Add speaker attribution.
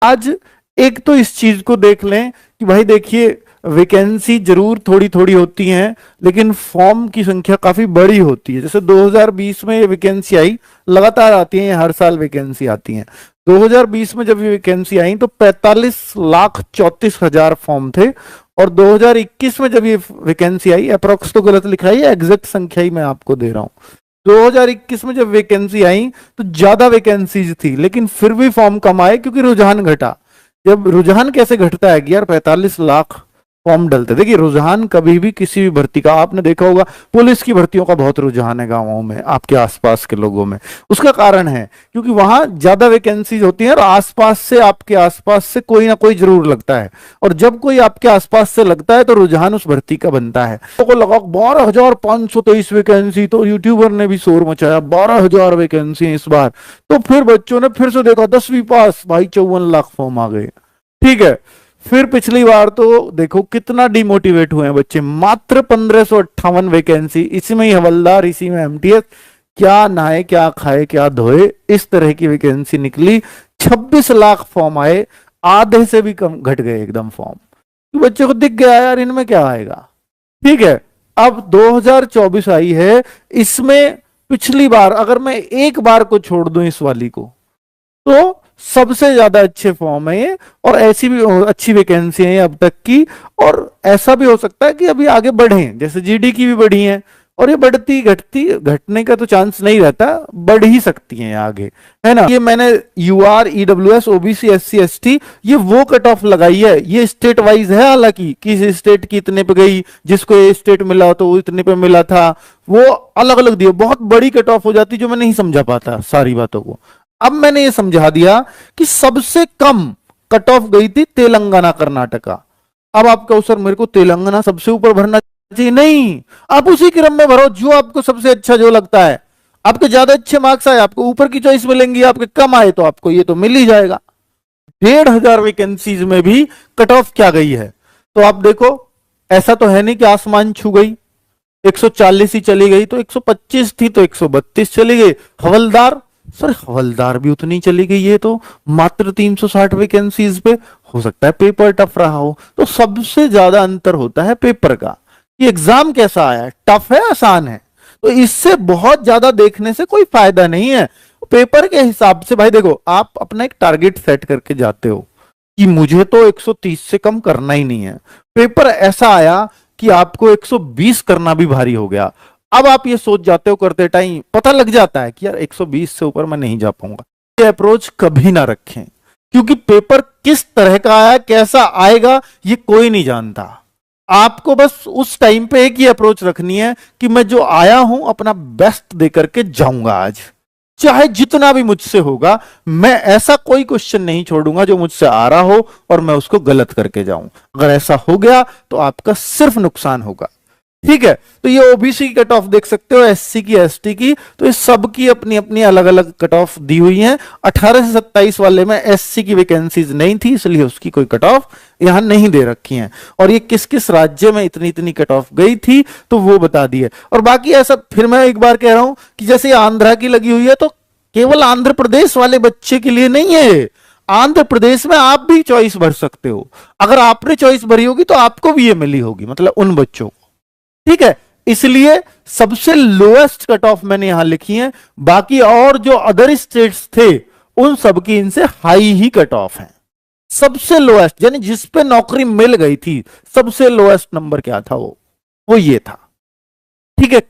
Speaker 1: आज एक तो इस चीज को देख लें कि भाई देखिए वैकेंसी जरूर थोड़ी थोड़ी होती हैं, लेकिन फॉर्म की संख्या काफी बड़ी होती है। जैसे 2020 में ये वैकेंसी आई, लगातार आती है, हर साल वैकेंसी आती है। 2020 में जब ये वैकेंसी आई तो 45,34,000 फॉर्म थे, और 2021 में जब ये वैकेंसी आई, अप्रोक्स तो गलत लिखा है, एग्जैक्ट संख्या ही मैं आपको दे रहा हूं। 2021 में जब वैकेंसी आई तो ज्यादा वैकेंसीज थी, लेकिन फिर भी फॉर्म कम आए क्योंकि रुझान घटा। जब रुझान कैसे घटता है कि यार 45 लाख फॉर्म डलते, देखिए रुझान कभी भी किसी भी भर्ती का, आपने देखा होगा पुलिस की भर्तियों का बहुत रुझान है गांवों में, आपके आसपास के लोगों में। उसका कारण है क्योंकि वहां ज्यादा वैकेंसीज होती हैं और आसपास से, आपके आसपास से कोई ना कोई जरूर लगता है, और जब कोई आपके आसपास से लगता है तो रुझान उस भर्ती का बनता है। तो लगा 12,523 वैकेंसी, तो यूट्यूबर ने भी शोर मचाया 12,000 वैकेंसी इस बार। तो फिर बच्चों ने फिर से देखा 10वीं पास, भाई 54 लाख फॉर्म आ गए। ठीक है, फिर पिछली बार तो देखो कितना डिमोटिवेट हुए हैं बच्चे, मात्र 1558 वैकेंसी, इसमें ही हवलदार, इसी में एमटीएस, क्या नहाए क्या खाए क्या धोए, इस तरह की वैकेंसी निकली। 26 लाख फॉर्म आए, आधे से भी कम घट गए एकदम फॉर्म। तो बच्चे को दिख गया यार इनमें क्या आएगा। ठीक है, अब 2024 आई है, इसमें पिछली बार अगर मैं एक बार को छोड़ दूं इस वाली को, तो सबसे ज्यादा अच्छे फॉर्म है ये, और ऐसी भी अच्छी वैकेंसी है अब तक की। और ऐसा भी हो सकता है कि अभी आगे बढ़े, जैसे जीडी की भी बढ़ी है, और ये बढ़ती घटती, घटने का तो चांस नहीं रहता, बढ़ ही सकती है आगे, है ना। ये मैंने UR, EWS, OBC, SC, ST, ये वो कट ऑफ लगाई है, ये स्टेट वाइज है, हालांकि किस स्टेट की इतने पे गई, जिसको ये स्टेट मिला तो वो इतने पे मिला था, वो अलग अलग दिए, बहुत बड़ी कट ऑफ हो जाती जो मैं नहीं समझा पाता सारी बातों को। अब मैंने ये समझा दिया कि सबसे कम कट ऑफ गई थी तेलंगाना कर्नाटका। अब आप कहो सर मेरे को तेलंगाना सबसे ऊपर भरना चाहिए, नहीं, आप उसी क्रम में भरो जो आपको सबसे अच्छा जो लगता है। आपके ज्यादा अच्छे मार्क्स आए आपको ऊपर की चॉइस मिलेंगी, आपके कम आए तो आपको ये तो मिल ही जाएगा। 1,500 वैकेंसीज में भी कट ऑफ क्या गई है, तो आप देखो, ऐसा तो है नहीं कि आसमान छू गई, 140 ही चली गई, तो 125 थी तो 132 चली गई। हवलदार, सर हवलदार भी उतनी चली गई है, तो मात्र 360 वैकेंसीज पे। हो सकता है पेपर टफ रहा हो, तो सबसे ज्यादा अंतर होता है पेपर का, कि एग्जाम कैसा आया, टफ है आसान है। तो इससे बहुत ज्यादा देखने से कोई फायदा नहीं है। पेपर के हिसाब से भाई देखो, आप अपना एक टारगेट सेट करके जाते हो कि मुझे तो 130 से कम करना ही नहीं है, पेपर ऐसा आया कि आपको 120 करना भी भारी हो गया। अब आप ये सोच जाते हो करते टाइम, पता लग जाता है कि यार 120 से ऊपर मैं नहीं जा पाऊंगा। ये अप्रोच कभी ना रखें, क्योंकि पेपर किस तरह का आया, कैसा आएगा, ये कोई नहीं जानता। आपको बस उस टाइम पे एक ही अप्रोच रखनी है कि मैं जो आया हूं अपना बेस्ट दे करके जाऊंगा आज, चाहे जितना भी मुझसे होगा। मैं ऐसा कोई क्वेश्चन नहीं छोड़ूंगा जो मुझसे आ रहा हो और मैं उसको गलत करके जाऊं। अगर ऐसा हो गया तो आपका सिर्फ नुकसान होगा। ठीक है, तो ये ओबीसी की कट ऑफ देख सकते हो, एससी की, एसटी की, तो इस सब की अपनी अपनी अलग अलग कट ऑफ दी हुई है। 18 से 27 वाले में एससी की वैकेंसीज नहीं थी, इसलिए उसकी कोई कट ऑफ यहां नहीं दे रखी है। और ये किस किस राज्य में इतनी इतनी कट ऑफ गई थी तो वो बता दी है। और बाकी ऐसा फिर मैं एक बार कह रहा हूं कि जैसे आंध्रा की लगी हुई है, तो केवल आंध्र प्रदेश वाले बच्चे के लिए नहीं है, आंध्र प्रदेश में आप भी चॉइस भर सकते हो। अगर आपने चॉइस भरी होगी तो आपको भी ये मिली होगी, मतलब उन बच्चों को। ठीक है, इसलिए सबसे लोएस्ट कट ऑफ मैंने यहां लिखी है, बाकी और जो अदर स्टेट्स थे उन सब की इनसे हाई ही कट ऑफ है। सबसे लोएस्ट यानी जिस पे नौकरी मिल गई थी, सबसे लोएस्ट नंबर क्या था, वो ये था। ठीक है।